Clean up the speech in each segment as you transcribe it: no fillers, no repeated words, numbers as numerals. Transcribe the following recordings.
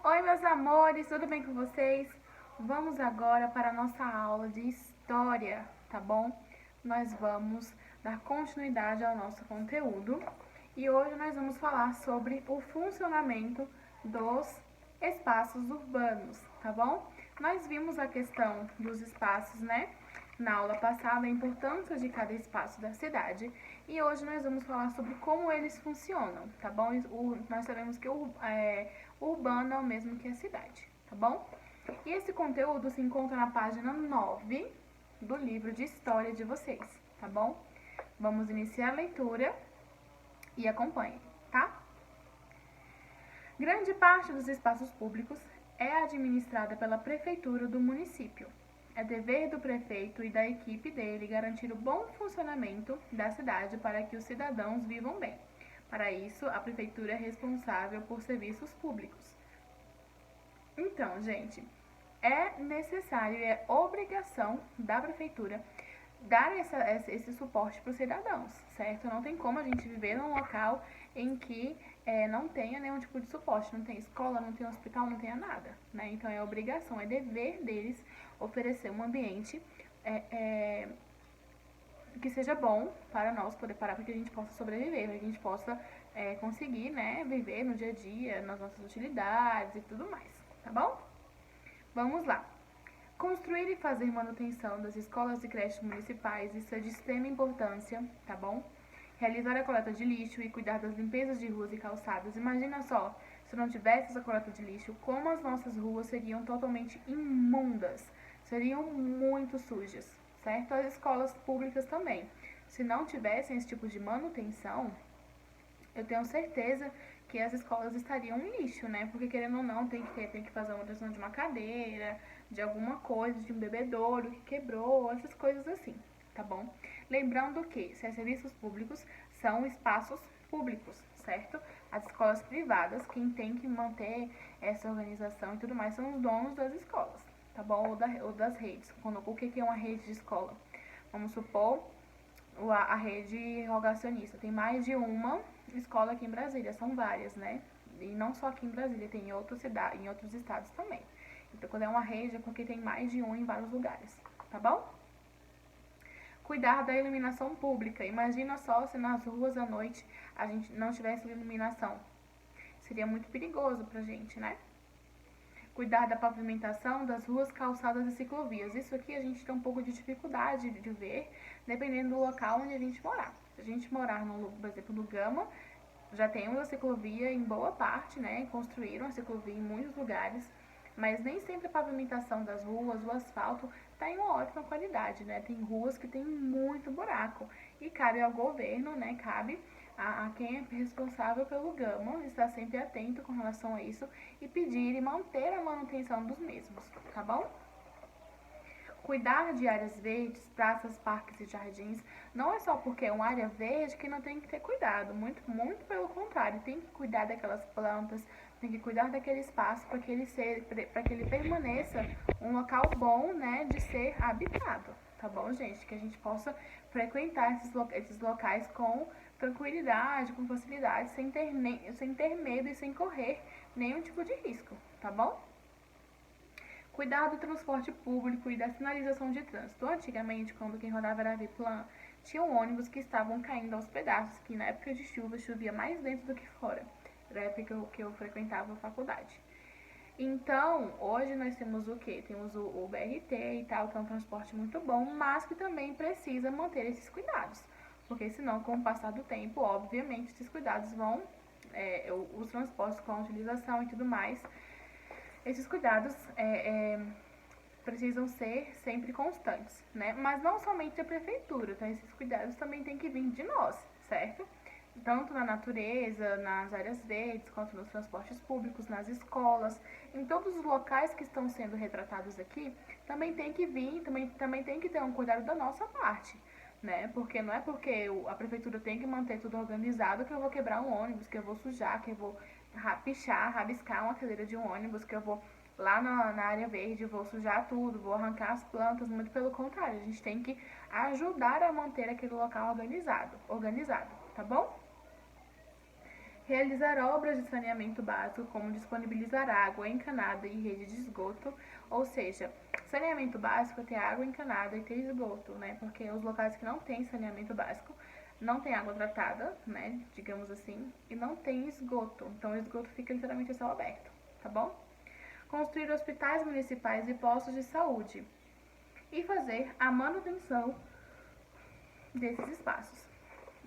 Oi, meus amores, tudo bem com vocês? Vamos agora para a nossa aula de história, tá bom? Nós vamos dar continuidade ao nosso conteúdo e hoje nós vamos falar sobre o funcionamento dos espaços urbanos, tá bom? Nós vimos a questão dos espaços, né? Na aula passada, a importância de cada espaço da cidade e hoje nós vamos falar sobre como eles funcionam, tá bom? Nós sabemos que o urbano é o mesmo que a cidade, tá bom? E esse conteúdo se encontra na página 9 do livro de história de vocês, tá bom? Vamos iniciar a leitura e acompanhem, tá? Grande parte dos espaços públicos é administrada pela prefeitura do município. É dever do prefeito e da equipe dele garantir o bom funcionamento da cidade para que os cidadãos vivam bem. Para isso, a prefeitura é responsável por serviços públicos. Então, gente, é necessário e é obrigação da prefeitura dar esse suporte para os cidadãos, certo? Não tem como a gente viver num local em que não tenha nenhum tipo de suporte, não tem escola, não tem hospital, não tenha nada, né? Então é obrigação, é dever deles oferecer um ambiente que seja bom para nós poder parar, para que a gente possa sobreviver, para que a gente possa conseguir, né, viver no dia a dia, nas nossas utilidades e tudo mais, tá bom? Vamos lá. Construir e fazer manutenção das escolas e creches municipais, isso é de extrema importância, tá bom? Realizar a coleta de lixo e cuidar das limpezas de ruas e calçadas. Imagina só, se não tivesse essa coleta de lixo, como as nossas ruas seriam totalmente imundas, seriam muito sujas, certo? As escolas públicas também. Se não tivessem esse tipo de manutenção, eu tenho certeza que as escolas estariam um lixo, né? Porque querendo ou não, tem que fazer uma manutenção de uma cadeira, de alguma coisa, de um bebedouro que quebrou, essas coisas assim, tá bom? Lembrando que serviços públicos são espaços públicos, certo? As escolas privadas, quem tem que manter essa organização e tudo mais são os donos das escolas, tá bom? Ou das redes. O que é uma rede de escola? Vamos supor a rede rogacionista. Tem mais de uma escola aqui em Brasília, são várias, né? E não só aqui em Brasília, tem em outras cidades, em outros estados também. Então, quando é uma rede, é porque tem mais de um em vários lugares, tá bom? Cuidar da iluminação pública. Imagina só se nas ruas à noite a gente não tivesse iluminação. Seria muito perigoso pra gente, né? Cuidar da pavimentação das ruas, calçadas e ciclovias. Isso aqui a gente tem um pouco de dificuldade de ver, dependendo do local onde a gente morar. Se a gente morar, por exemplo, no Gama, já tem uma ciclovia em boa parte, né? Construíram a ciclovia em muitos lugares, mas nem sempre a pavimentação das ruas, o asfalto, está em uma ótima qualidade, né? Tem ruas que tem muito buraco e cabe ao governo, né? Cabe a quem é responsável pelo Gama estar sempre atento com relação a isso e pedir e manter a manutenção dos mesmos, tá bom? Cuidar de áreas verdes, praças, parques e jardins, não é só porque é uma área verde que não tem que ter cuidado, muito pelo contrário, tem que cuidar daquelas plantas, tem que cuidar daquele espaço para que ele permaneça um local bom, né, de ser habitado, tá bom, gente? Que a gente possa frequentar esses locais com tranquilidade, com facilidade, sem ter medo e sem correr nenhum tipo de risco, tá bom? Cuidar do transporte público e da sinalização de trânsito. Antigamente, quando quem rodava era biplan, tinham ônibus que estavam caindo aos pedaços, que na época de chuva chovia mais dentro do que fora. Era a época que eu frequentava a faculdade. Então, hoje nós temos o quê? Temos o BRT e tal, que é um transporte muito bom, mas que também precisa manter esses cuidados. Porque senão, com o passar do tempo, obviamente, esses cuidados vão, os transportes com a utilização e tudo mais, esses cuidados precisam ser sempre constantes, né? Mas não somente da prefeitura, então esses cuidados também têm que vir de nós, certo? Tanto na natureza, nas áreas verdes, quanto nos transportes públicos, nas escolas, em todos os locais que estão sendo retratados aqui, também tem que vir, também tem que ter um cuidado da nossa parte, né? Porque não é porque a prefeitura tem que manter tudo organizado que eu vou quebrar um ônibus, que eu vou sujar, que eu vou rabiscar uma cadeira de um ônibus, que eu vou lá na área verde, vou sujar tudo, vou arrancar as plantas, muito pelo contrário, a gente tem que ajudar a manter aquele local organizado, tá bom? realizar obras de saneamento básico, como disponibilizar água encanada e rede de esgoto, ou seja, saneamento básico é ter água encanada e ter esgoto, né? Porque os locais que não têm saneamento básico não tem água tratada, né? Digamos assim, e não tem esgoto. Então o esgoto fica literalmente a céu aberto, tá bom? Construir hospitais municipais e postos de saúde e fazer a manutenção desses espaços.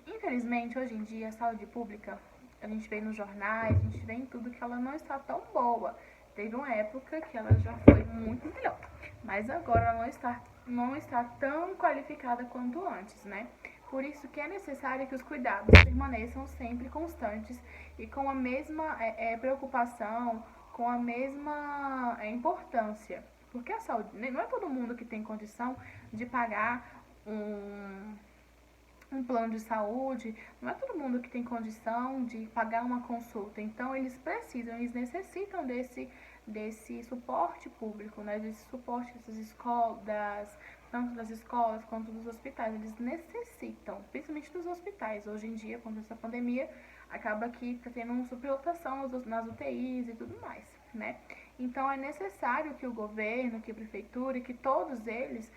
Infelizmente, hoje em dia, a saúde pública, a gente vê nos jornais, a gente vê em tudo que ela não está tão boa. Teve uma época que ela já foi muito melhor, mas agora ela não está tão qualificada quanto antes, né? Por isso que é necessário que os cuidados permaneçam sempre constantes e com a mesma preocupação, com a mesma importância. Porque a saúde, não é todo mundo que tem condição de pagar um plano de saúde, não é todo mundo que tem condição de pagar uma consulta. Então, eles necessitam desse suporte público, né? Desse suporte dessas escolas, tanto das escolas quanto dos hospitais. Eles necessitam, principalmente dos hospitais. Hoje em dia, com essa pandemia, acaba que está tendo uma superlotação nas UTIs e tudo mais, né? Então, é necessário que o governo, que a prefeitura, que todos eles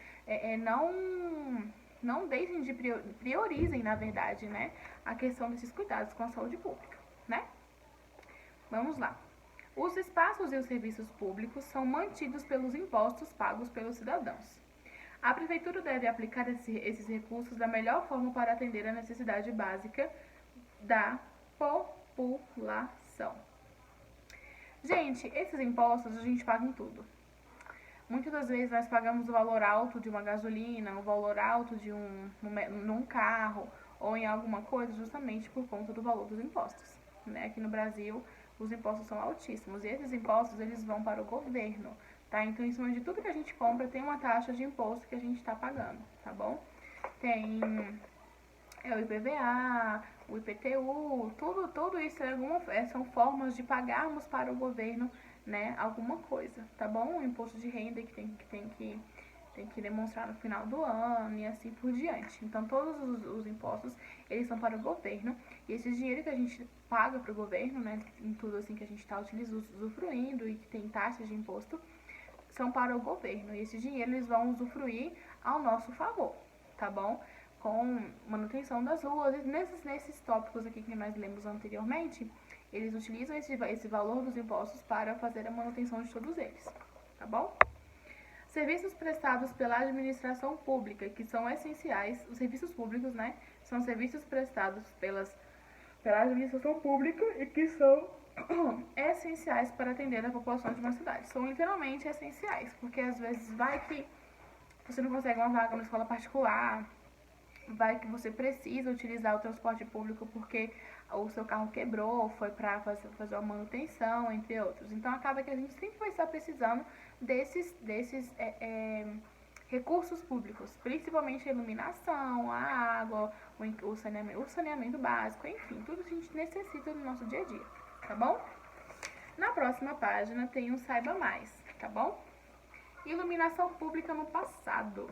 não deixem de priorizem, na verdade, né, a questão desses cuidados com a saúde pública, né? Vamos lá. Os espaços e os serviços públicos são mantidos pelos impostos pagos pelos cidadãos. A prefeitura deve aplicar esses recursos da melhor forma para atender a necessidade básica da população. Gente, esses impostos a gente paga em tudo. Muitas das vezes nós pagamos o valor alto de uma gasolina, o valor alto de num carro ou em alguma coisa justamente por conta do valor dos impostos, né? Aqui no Brasil os impostos são altíssimos e esses impostos eles vão para o governo, tá? Então em cima de tudo que a gente compra tem uma taxa de imposto que a gente está pagando, tá bom? Tem o IPVA, o IPTU, tudo isso são formas de pagarmos para o governo, né, alguma coisa, tá bom? O imposto de renda que tem que demonstrar no final do ano e assim por diante. Então, todos os impostos, eles são para o governo e esse dinheiro que a gente paga para o governo, né, em tudo assim que a gente está usufruindo e que tem taxas de imposto, são para o governo. E esse dinheiro eles vão usufruir ao nosso favor, tá bom? Com manutenção das ruas, e nesses tópicos aqui que nós lemos anteriormente, eles utilizam esse valor dos impostos para fazer a manutenção de todos eles, tá bom? Serviços prestados pela administração pública, que são essenciais, os serviços públicos, né, são serviços prestados pela administração pública e que são essenciais para atender a população de uma cidade. São literalmente essenciais, porque às vezes vai que você não consegue uma vaga na escola particular, vai que você precisa utilizar o transporte público porque o seu carro quebrou, foi para fazer uma manutenção, entre outros. Então, acaba que a gente sempre vai estar precisando desses recursos públicos, principalmente a iluminação, a água, o saneamento básico, enfim, tudo que a gente necessita no nosso dia a dia, tá bom? Na próxima página tem um Saiba Mais, tá bom? Iluminação pública no passado.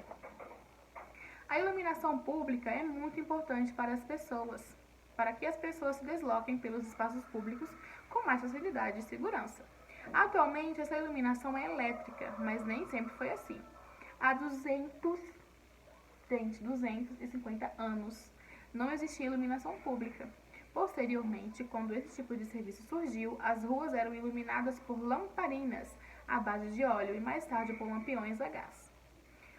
A iluminação pública é muito importante para que as pessoas se desloquem pelos espaços públicos com mais facilidade e segurança. Atualmente, essa iluminação é elétrica, mas nem sempre foi assim. Há 250 anos, não existia iluminação pública. Posteriormente, quando esse tipo de serviço surgiu, as ruas eram iluminadas por lamparinas à base de óleo e mais tarde por lampiões a gás.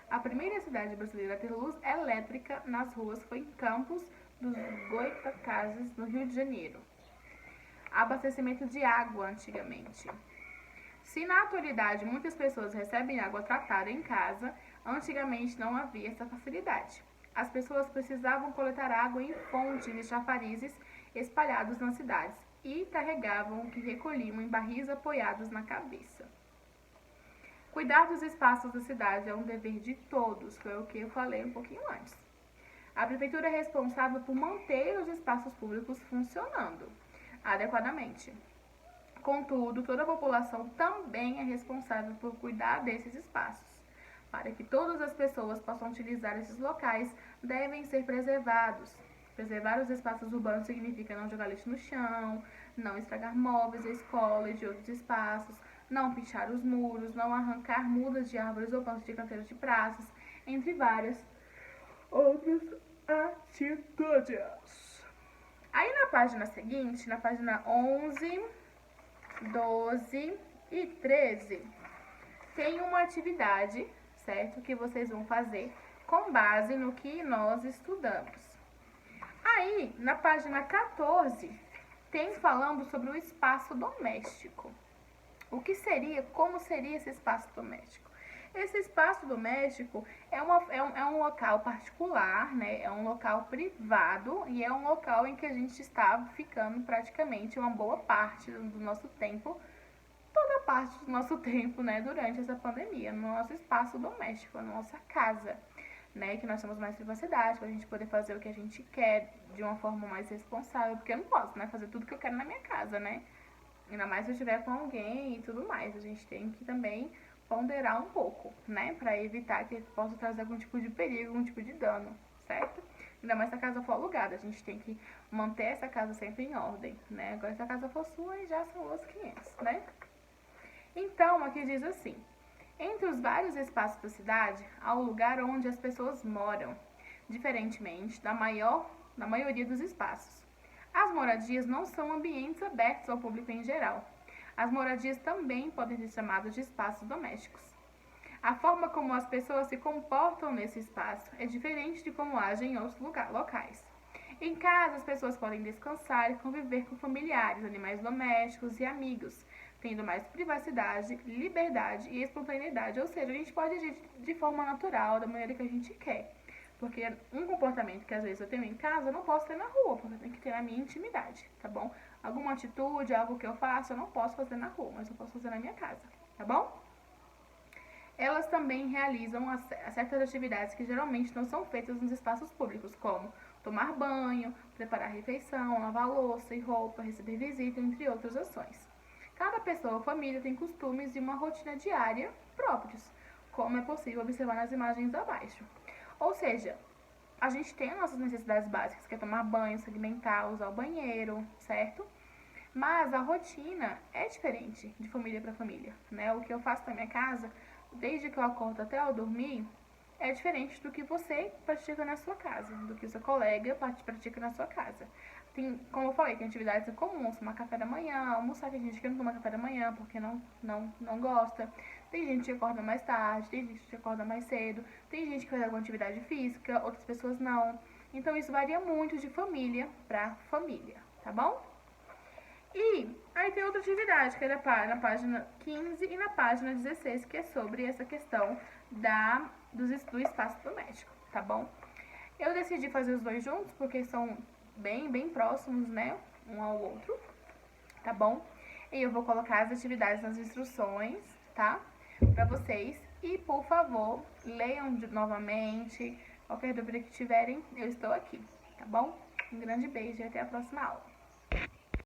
A primeira cidade brasileira a ter luz elétrica nas ruas foi em Campos dos Goytacazes, no Rio de Janeiro. Abastecimento de água antigamente. Se na atualidade muitas pessoas recebem água tratada em casa, antigamente não havia essa facilidade. As pessoas precisavam coletar água em fontes e chafarizes espalhados nas cidades e carregavam o que recolhiam em barris apoiados na cabeça. Cuidar dos espaços da cidade é um dever de todos, foi o que eu falei um pouquinho antes. A prefeitura é responsável por manter os espaços públicos funcionando adequadamente. Contudo, toda a população também é responsável por cuidar desses espaços. Para que todas as pessoas possam utilizar esses locais, devem ser preservados Preservar os espaços urbanos significa não jogar lixo no chão, não estragar móveis da escola e de outros espaços, não pichar os muros, não arrancar mudas de árvores ou bancos de canteiros de praças, entre várias outras atitudes. Aí na página seguinte, na página 11, 12 e 13, tem uma atividade, certo? Que vocês vão fazer com base no que nós estudamos. Aí, na página 14, tem falando sobre o espaço doméstico. O que seria, como seria esse espaço doméstico? Esse espaço doméstico é um local particular, né? É um local privado e é um local em que a gente está ficando praticamente uma boa parte do nosso tempo, toda parte do nosso tempo, né? Durante essa pandemia, no nosso espaço doméstico, na nossa casa, né? Que nós temos mais privacidade, para a gente poder fazer o que a gente quer de uma forma mais responsável, porque eu não posso, né? Fazer tudo que eu quero na minha casa, né? Ainda mais se eu estiver com alguém e tudo mais. A gente tem que também ponderar um pouco, né? Pra evitar que possa trazer algum tipo de perigo, algum tipo de dano, certo? Ainda mais se a casa for alugada. A gente tem que manter essa casa sempre em ordem, né? Agora, se a casa for sua, aí já são os 500, né? Então, aqui diz assim: entre os vários espaços da cidade, há o lugar onde as pessoas moram, diferentemente da maioria dos espaços. As moradias não são ambientes abertos ao público em geral. As moradias também podem ser chamadas de espaços domésticos. A forma como as pessoas se comportam nesse espaço é diferente de como agem em outros locais. Em casa, as pessoas podem descansar e conviver com familiares, animais domésticos e amigos, tendo mais privacidade, liberdade e espontaneidade. Ou seja, a gente pode agir de forma natural, da maneira que a gente quer. Porque um comportamento que às vezes eu tenho em casa, eu não posso ter na rua, porque eu tenho que ter na minha intimidade, tá bom? Alguma atitude, algo que eu faço, eu não posso fazer na rua, mas eu posso fazer na minha casa, tá bom? Elas também realizam certas atividades que geralmente não são feitas nos espaços públicos, como tomar banho, preparar refeição, lavar louça e roupa, receber visita, entre outras ações. Cada pessoa ou família tem costumes e uma rotina diária próprios, como é possível observar nas imagens abaixo. Ou seja, a gente tem as nossas necessidades básicas, que é tomar banho, se alimentar, usar o banheiro, certo? Mas a rotina é diferente de família para família, né? O que eu faço na minha casa, desde que eu acordo até eu dormir, é diferente do que você pratica na sua casa, do que o seu colega pratica na sua casa. Tem, como eu falei, tem atividades comuns, tomar café da manhã, almoçar, tem gente que não toma café da manhã porque não gosta. Tem gente que acorda mais tarde, tem gente que acorda mais cedo, tem gente que faz alguma atividade física, outras pessoas não. Então isso varia muito de família para família, tá bom? E aí tem outra atividade, que é na página 15 e na página 16, que é sobre essa questão do espaço doméstico, tá bom? Eu decidi fazer os dois juntos, porque são bem próximos, né, um ao outro, tá bom? E eu vou colocar as atividades nas instruções, tá? Pra vocês. E, por favor, leiam novamente. Qualquer dúvida que tiverem, eu estou aqui, tá bom? Um grande beijo e até a próxima aula.